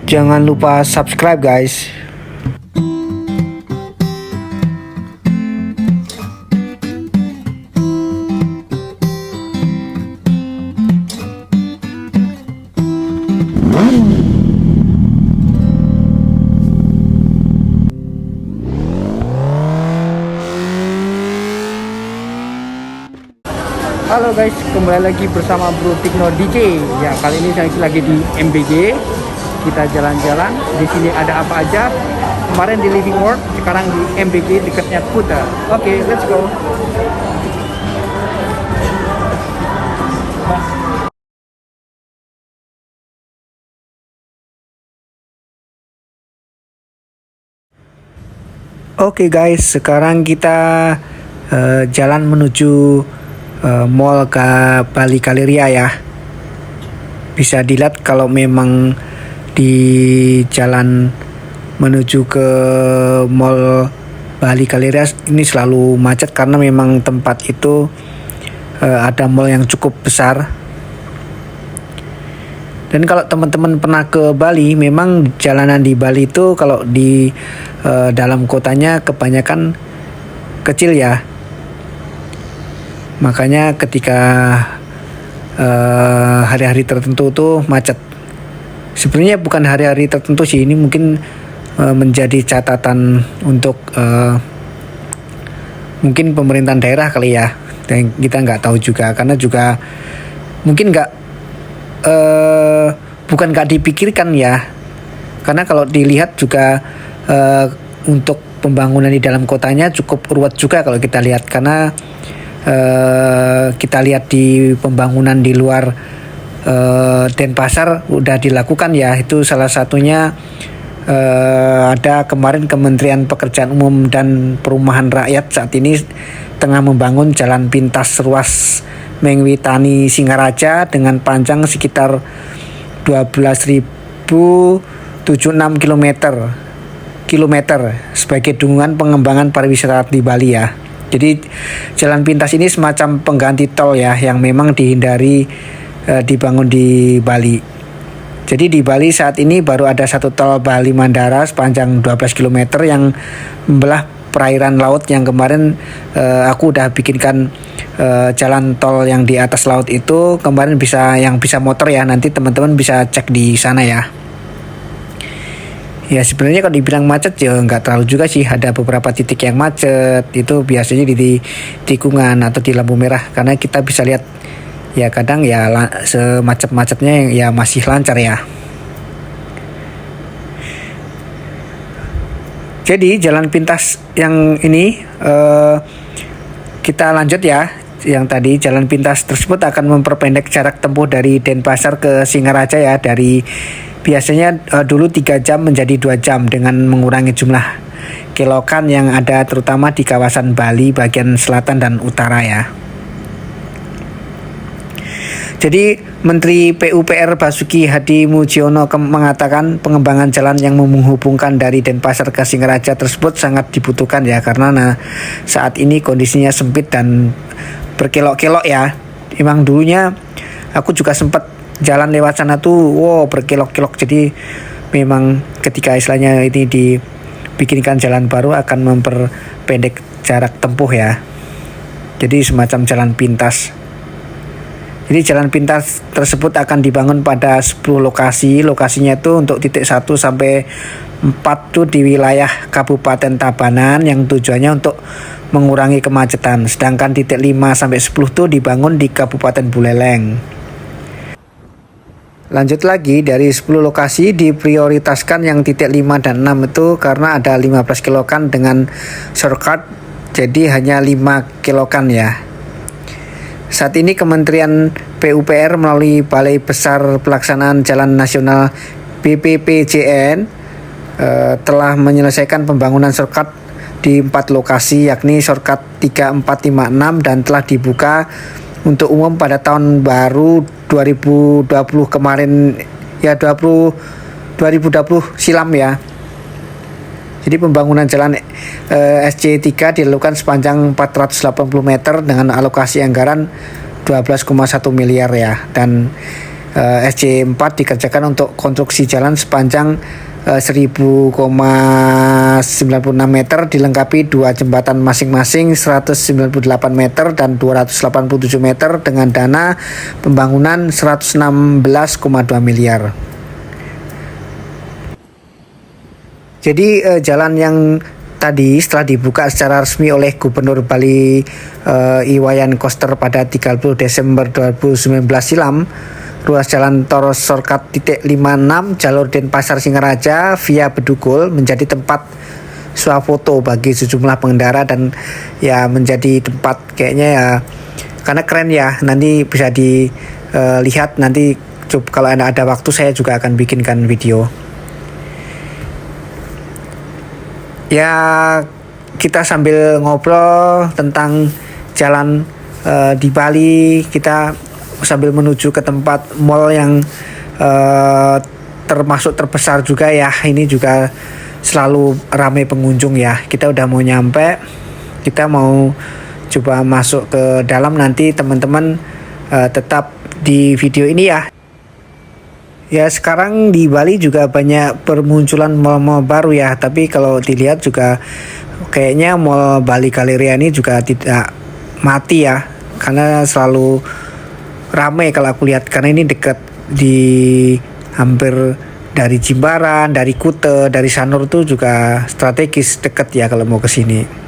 Jangan lupa subscribe guys. Halo guys, kembali lagi bersama Bro Tikno DJ. Ya, kali ini saya lagi di MBG. Kita jalan-jalan. Di sini ada apa aja? Kemarin di Living World, sekarang di MBG dekatnya Kuta. Oke, let's go. Oke guys, sekarang kita jalan menuju mall ke Bali Galleria ya. Bisa dilihat kalau memang di jalan menuju ke mall Bali Galleria ini selalu macet karena memang tempat itu ada mall yang cukup besar. Dan kalau teman-teman pernah ke Bali, memang jalanan di Bali itu kalau di dalam kotanya kebanyakan kecil ya. Makanya ketika hari-hari tertentu tuh macet. Sebenarnya bukan hari-hari tertentu sih, ini mungkin menjadi catatan untuk mungkin pemerintahan daerah kali ya. Dan kita nggak tahu juga, karena juga mungkin bukan nggak dipikirkan ya. Karena kalau dilihat juga untuk pembangunan di dalam kotanya cukup ruwet juga kalau kita lihat, karena kita lihat di pembangunan di luar Denpasar udah dilakukan ya. Itu salah satunya ada kemarin Kementerian Pekerjaan Umum dan Perumahan Rakyat saat ini tengah membangun jalan pintas ruas Mengwitani Singaraja dengan panjang sekitar 12.076 kilometer sebagai dukungan pengembangan pariwisata di Bali ya. Jadi jalan pintas ini semacam pengganti tol ya, yang memang dihindari dibangun di Bali. Jadi di Bali saat ini baru ada satu tol Bali Mandara sepanjang 12 km yang membelah perairan laut, yang kemarin aku udah bikinkan jalan tol yang di atas laut itu kemarin yang bisa motor ya, nanti teman-teman bisa cek di sana ya. Ya sebenarnya kalau dibilang macet ya nggak terlalu juga sih, ada beberapa titik yang macet itu biasanya di tikungan atau di lampu merah, karena kita bisa lihat ya kadang ya semacet-macetnya ya masih lancar ya. Jadi jalan pintas yang ini kita lanjut ya. Yang tadi jalan pintas tersebut akan memperpendek jarak tempuh dari Denpasar ke Singaraja ya, dari biasanya dulu 3 jam menjadi 2 jam dengan mengurangi jumlah kilokan yang ada terutama di kawasan Bali bagian selatan dan utara ya. Jadi Menteri PUPR Basuki Hadi Mujiono mengatakan pengembangan jalan yang menghubungkan dari Denpasar ke Singaraja tersebut sangat dibutuhkan ya, karena saat ini kondisinya sempit dan berkelok-kelok ya. Emang dulunya aku juga sempat jalan lewat sana tuh berkelok-kelok, jadi memang ketika istilahnya ini dibikinkan jalan baru akan memperpendek jarak tempuh ya. Jadi semacam jalan pintas. Jadi jalan pintas tersebut akan dibangun pada 10 lokasi. Lokasinya itu untuk titik 1 sampai 4 tuh di wilayah Kabupaten Tabanan yang tujuannya untuk mengurangi kemacetan. Sedangkan titik 5 sampai 10 tuh dibangun di Kabupaten Buleleng. Lanjut lagi, dari 10 lokasi diprioritaskan yang titik 5 dan 6 itu karena ada 15 kilokan dengan shortcut, jadi hanya 5 kilokan ya. Saat ini Kementerian PUPR melalui Balai Besar Pelaksanaan Jalan Nasional BPPJN telah menyelesaikan pembangunan shortcut di 4 lokasi, yakni shortcut 3, 4, 5, 6 dan telah dibuka untuk umum pada tahun baru 2020 kemarin ya, 2020 silam ya. Jadi pembangunan jalan SC3 dilakukan sepanjang 480 meter dengan alokasi anggaran 12,1 miliar ya. Dan SC4 dikerjakan untuk konstruksi jalan sepanjang 1000,96 meter dilengkapi 2 jembatan masing-masing 198 meter dan 287 meter dengan dana pembangunan 116,2 miliar. Jadi jalan yang tadi setelah dibuka secara resmi oleh Gubernur Bali Iwayan Koster pada 30 Desember 2019 silam, ruas jalan Tol Shortcut titik 56 jalur Denpasar Singaraja via Bedugul menjadi tempat swafoto bagi sejumlah pengendara dan ya menjadi tempat kayaknya ya karena keren ya, nanti bisa dilihat nanti kalau ada waktu saya juga akan bikinkan video. Ya kita sambil ngobrol tentang jalan di Bali, kita sambil menuju ke tempat mall yang termasuk terbesar juga ya. Ini juga selalu ramai pengunjung ya. Kita udah mau nyampe, kita mau coba masuk ke dalam, nanti teman-teman tetap di video ini ya. Ya sekarang di Bali juga banyak bermunculan mall-mall baru ya, tapi kalau dilihat juga kayaknya mall Bali Galleria ini juga tidak mati ya, karena selalu ramai kalau aku lihat, karena ini dekat di hampir dari Jimbaran, dari Kute, dari Sanur tuh juga strategis dekat ya kalau mau ke sini.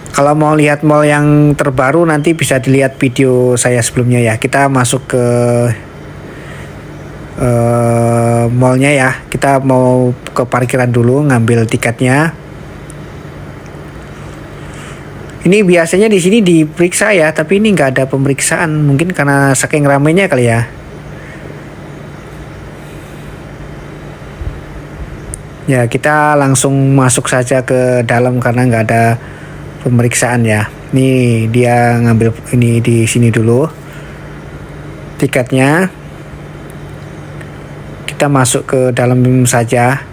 Kalau mau lihat mall yang terbaru nanti bisa dilihat video saya sebelumnya ya. Kita masuk ke mallnya ya. Kita mau ke parkiran dulu ngambil tiketnya. Ini biasanya di sini diperiksa ya, tapi ini nggak ada pemeriksaan. Mungkin karena saking ramainya kali ya. Ya kita langsung masuk saja ke dalam karena nggak ada pemeriksaan ya. Nih dia ngambil ini di sini dulu tiketnya. Kita masuk ke dalam saja.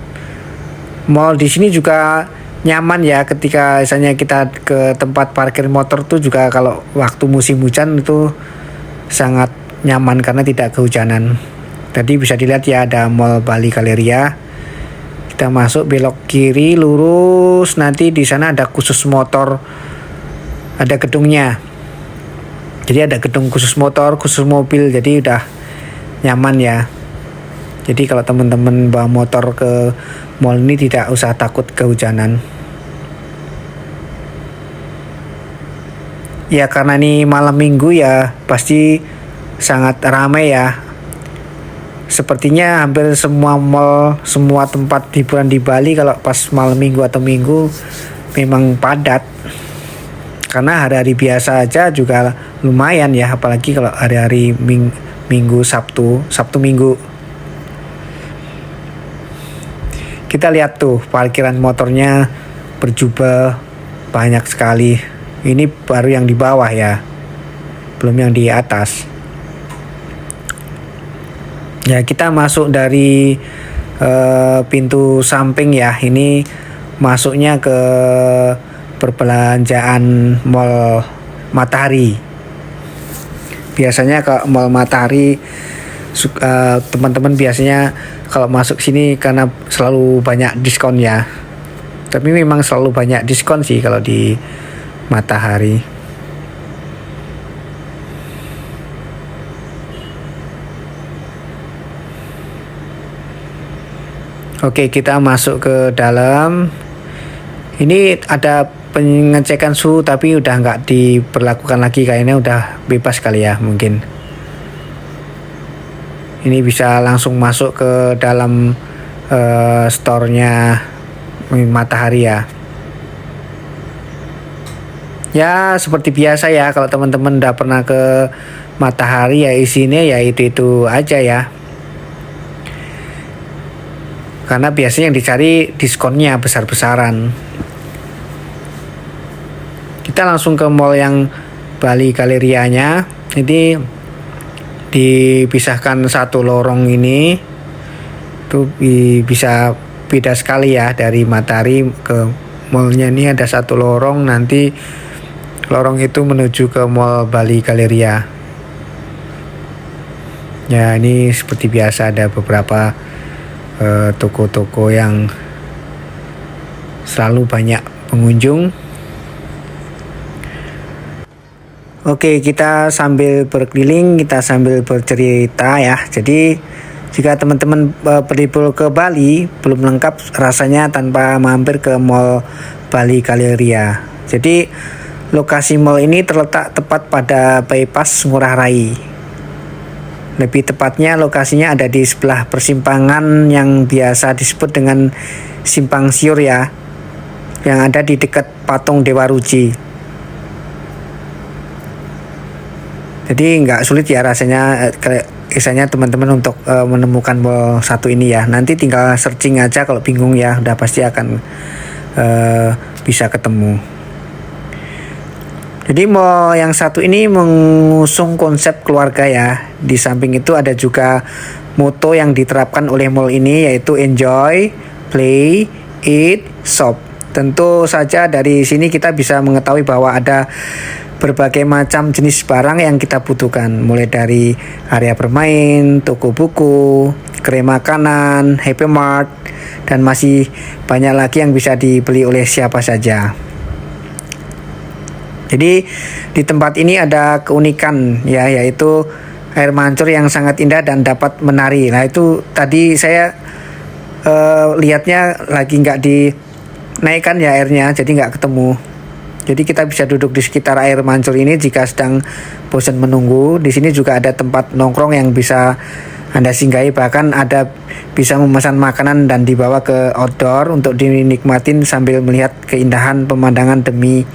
Mall di sini juga nyaman ya, ketika misalnya kita ke tempat parkir motor tuh juga kalau waktu musim hujan itu sangat nyaman karena tidak kehujanan. Tadi bisa dilihat ya ada Mall Bali Galleria. Kita masuk, belok kiri lurus, nanti di sana ada khusus motor, ada gedungnya. Jadi ada gedung khusus motor, khusus mobil, jadi udah nyaman ya. Jadi kalau teman-teman bawa motor ke mall ini tidak usah takut kehujanan. Ya karena ini malam minggu ya pasti sangat ramai ya. Sepertinya hampir semua mall, semua tempat hiburan di Bali kalau pas malam minggu atau minggu memang padat. Karena hari-hari biasa aja juga lumayan ya, apalagi kalau hari-hari minggu, Sabtu Minggu. Kita lihat tuh parkiran motornya berjubel banyak sekali. Ini baru yang di bawah ya, belum yang di atas. Ya kita masuk dari pintu samping ya. Ini masuknya ke perbelanjaan Mall Matahari. Biasanya ke Mall Matahari teman-teman biasanya kalau masuk sini karena selalu banyak diskon ya. Tapi memang selalu banyak diskon sih kalau di Matahari. Oke, kita masuk ke dalam. Ini ada pengecekan suhu tapi udah nggak diberlakukan lagi, kayaknya udah bebas kali ya mungkin. Ini bisa langsung masuk ke dalam store-nya Matahari ya. Ya seperti biasa ya, kalau teman-teman udah pernah ke Matahari ya isinya ya itu aja ya. Karena biasanya yang dicari diskonnya besar-besaran. Kita langsung ke mall yang Bali Galerianya. Ini dipisahkan satu lorong ini. Itu bisa beda sekali ya, dari Matahari ke mallnya ini ada satu lorong, nanti lorong itu menuju ke Mall Bali Galleria. Ya, ini seperti biasa ada beberapa toko-toko yang selalu banyak pengunjung. Oke, kita sambil berkeliling, kita sambil bercerita ya. Jadi jika teman-teman berlibur ke Bali belum lengkap rasanya tanpa mampir ke Mall Bali Galleria. Jadi lokasi mall ini terletak tepat pada bypass Ngurah Rai. Lebih tepatnya lokasinya ada di sebelah persimpangan yang biasa disebut dengan Simpang Siur ya, yang ada di dekat patung Dewa Ruci. Jadi nggak sulit ya rasanya kisahnya teman-teman untuk menemukan mall satu ini ya. Nanti tinggal searching aja kalau bingung ya, udah pasti akan bisa ketemu. Jadi mall yang satu ini mengusung konsep keluarga ya. Di samping itu ada juga moto yang diterapkan oleh mall ini, yaitu enjoy, play, eat, shop. Tentu saja dari sini kita bisa mengetahui bahwa ada berbagai macam jenis barang yang kita butuhkan, mulai dari area bermain, toko buku, gerai makanan, Happy Mart, dan masih banyak lagi yang bisa dibeli oleh siapa saja. Jadi di tempat ini ada keunikan ya, yaitu air mancur yang sangat indah dan dapat menari. Nah itu tadi saya lihatnya lagi nggak dinaikkan ya airnya, jadi nggak ketemu. Jadi kita bisa duduk di sekitar air mancur ini jika sedang bosan menunggu. Di sini juga ada tempat nongkrong yang bisa Anda singgahi, bahkan ada bisa memesan makanan dan dibawa ke outdoor untuk dinikmatin sambil melihat keindahan pemandangan demi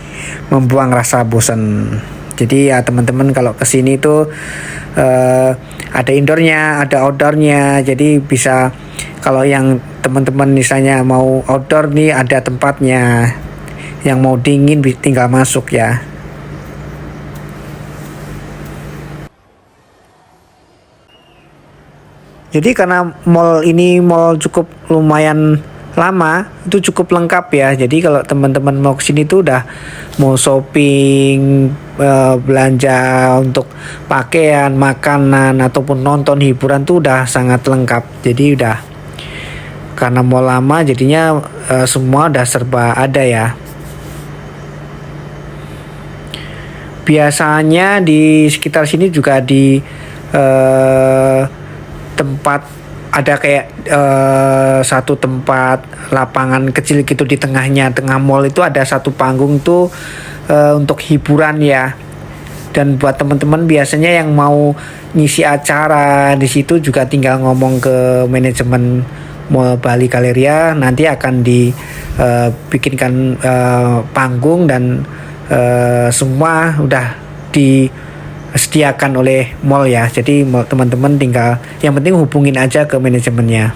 membuang rasa bosan. Jadi ya teman-teman kalau kesini tuh ada indoornya, ada outdoornya. Jadi bisa kalau yang teman-teman misalnya mau outdoor nih ada tempatnya. Yang mau dingin tinggal masuk ya. Jadi karena mall ini mall cukup lumayan lama, itu cukup lengkap ya. Jadi kalau teman-teman mau kesini tuh udah mau shopping, belanja untuk pakaian, makanan ataupun nonton hiburan tuh udah sangat lengkap. Jadi udah karena mall lama jadinya semua udah serba ada ya. Biasanya di sekitar sini juga di tempat ada kayak satu tempat lapangan kecil gitu di tengah mall itu ada satu panggung tuh untuk hiburan ya. Dan buat teman-teman biasanya yang mau ngisi acara di situ juga tinggal ngomong ke manajemen Mall Bali Galleria, nanti akan dibikinkan panggung dan semua udah disediakan oleh mall ya. Jadi teman-teman tinggal yang penting hubungin aja ke manajemennya.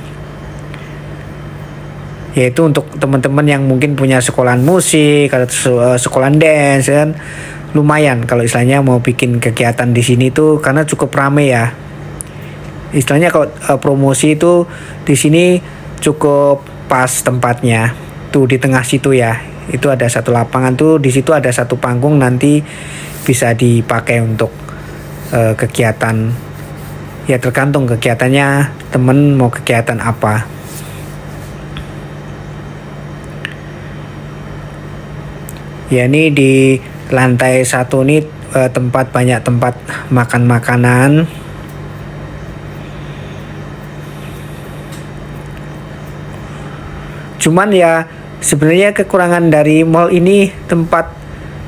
Yaitu untuk teman-teman yang mungkin punya sekolahan musik atau sekolahan dance kan, lumayan kalau istilahnya mau bikin kegiatan di sini tuh karena cukup rame ya. Istilahnya kalau promosi itu di sini cukup pas tempatnya tuh di tengah situ ya. Itu ada satu lapangan tuh, di situ ada satu panggung, nanti bisa dipakai untuk kegiatan. Ya tergantung kegiatannya temen mau kegiatan apa. Ya ini di lantai satu ini banyak tempat makan makanan. Cuman ya sebenarnya kekurangan dari mall ini tempat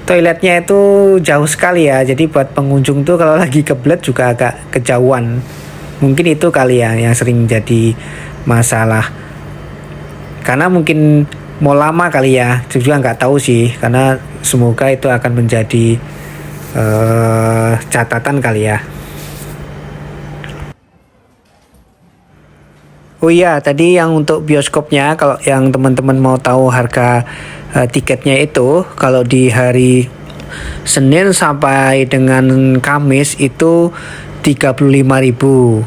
toiletnya itu jauh sekali ya. Jadi buat pengunjung tuh kalau lagi kebelet juga agak kejauhan. Mungkin itu kali ya yang sering jadi masalah. Karena mungkin mall lama kali ya. Saya juga nggak tahu sih. Karena semoga itu akan menjadi catatan kali ya. Oh iya, tadi yang untuk bioskopnya, kalau yang teman-teman mau tahu harga tiketnya itu, kalau di hari Senin sampai dengan Kamis itu 35.000.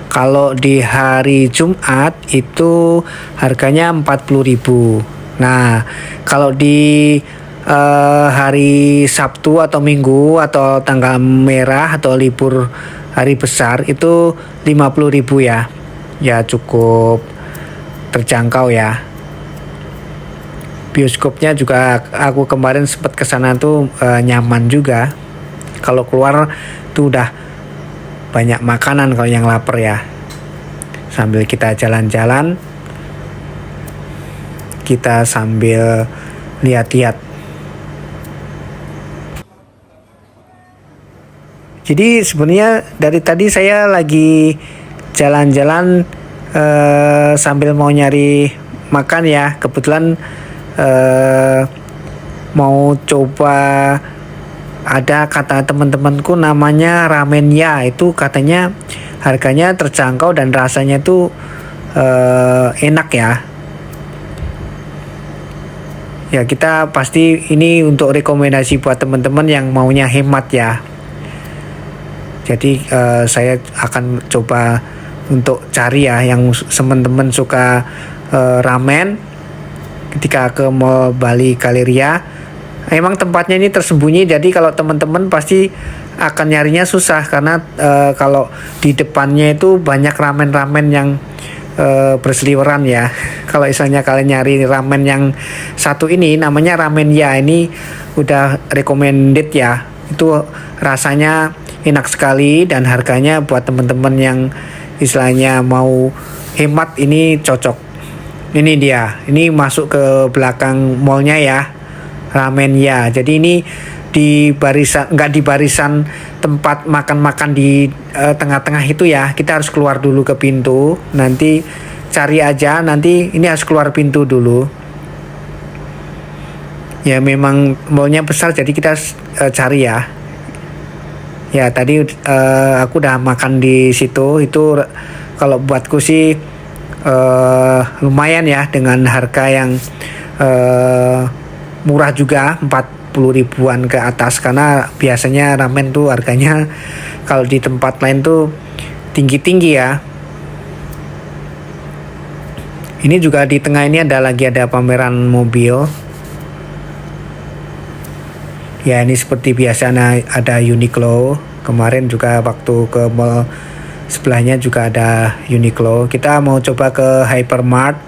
Kalau di hari Jumat itu harganya 40.000. Nah, kalau di hari Sabtu atau Minggu atau tanggal merah atau libur hari besar itu 50.000 ya. Ya cukup terjangkau ya. Bioskopnya juga aku kemarin sempat ke sana tuh nyaman juga. Kalau keluar tuh udah banyak makanan kalau yang lapar ya. Sambil kita jalan-jalan, kita sambil lihat-lihat. Jadi sebenarnya dari tadi saya lagi jalan-jalan sambil mau nyari makan ya. Kebetulan mau coba, ada kata teman-temanku namanya ramen ya, itu katanya harganya terjangkau dan rasanya tuh enak ya. Ya kita pasti ini untuk rekomendasi buat teman-teman yang maunya hemat ya. Jadi saya akan coba untuk cari ya yang teman-teman suka ramen ketika ke Mall Bali Galleria. Emang tempatnya ini tersembunyi, jadi kalau teman-teman pasti akan nyarinya susah karena kalau di depannya itu banyak ramen-ramen yang berseliweran ya. Kalau misalnya kalian nyari ramen yang satu ini namanya ramen ya, ini udah recommended ya. Itu rasanya enak sekali dan harganya buat teman-teman yang istilahnya mau hemat ini cocok. Ini dia, ini masuk ke belakang mallnya ya, ramen ya. Jadi ini di barisan, nggak di barisan tempat makan-makan di tengah-tengah itu ya. Kita harus keluar dulu ke pintu. Nanti cari aja, nanti ini harus keluar pintu dulu. Ya memang mallnya besar, jadi kita cari ya. Ya tadi aku udah makan di situ. Itu kalau buatku sih lumayan ya, dengan harga yang murah juga, 40 ribuan ke atas, karena biasanya ramen tuh harganya kalau di tempat lain tuh tinggi-tinggi ya. Ini juga di tengah ini ada pameran mobil. Ya ini seperti biasa ada Uniqlo. Kemarin juga waktu ke mall sebelahnya juga ada Uniqlo. Kita mau coba ke Hypermart.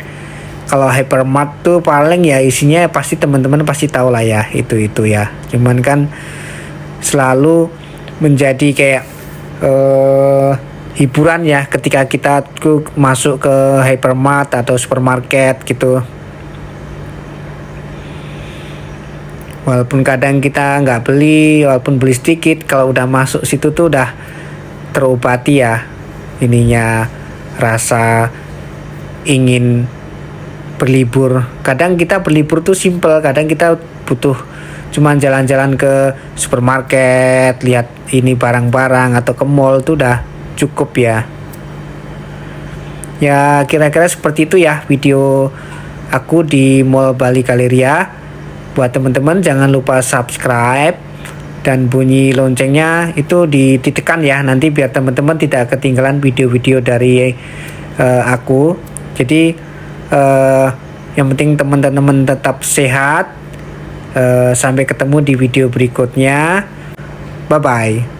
Kalau Hypermart tuh paling ya isinya pasti teman-teman pasti tahu lah ya, itu ya. Cuman kan selalu menjadi kayak hiburan ya ketika kita masuk ke Hypermart atau supermarket gitu. Walaupun kadang kita nggak beli, walaupun beli sedikit, kalau udah masuk situ tuh udah terobati ya ininya, rasa ingin berlibur. Kadang kita berlibur tuh simple, kadang kita butuh cuman jalan-jalan ke supermarket, lihat ini barang-barang atau ke mall tuh udah cukup ya. Ya kira-kira seperti itu ya video aku di Mall Bali Galleria. Buat teman-teman jangan lupa subscribe dan bunyi loncengnya itu ditekan ya, nanti biar teman-teman tidak ketinggalan video-video dari aku. Jadi yang penting teman-teman tetap sehat. Sampai ketemu di video berikutnya. Bye bye.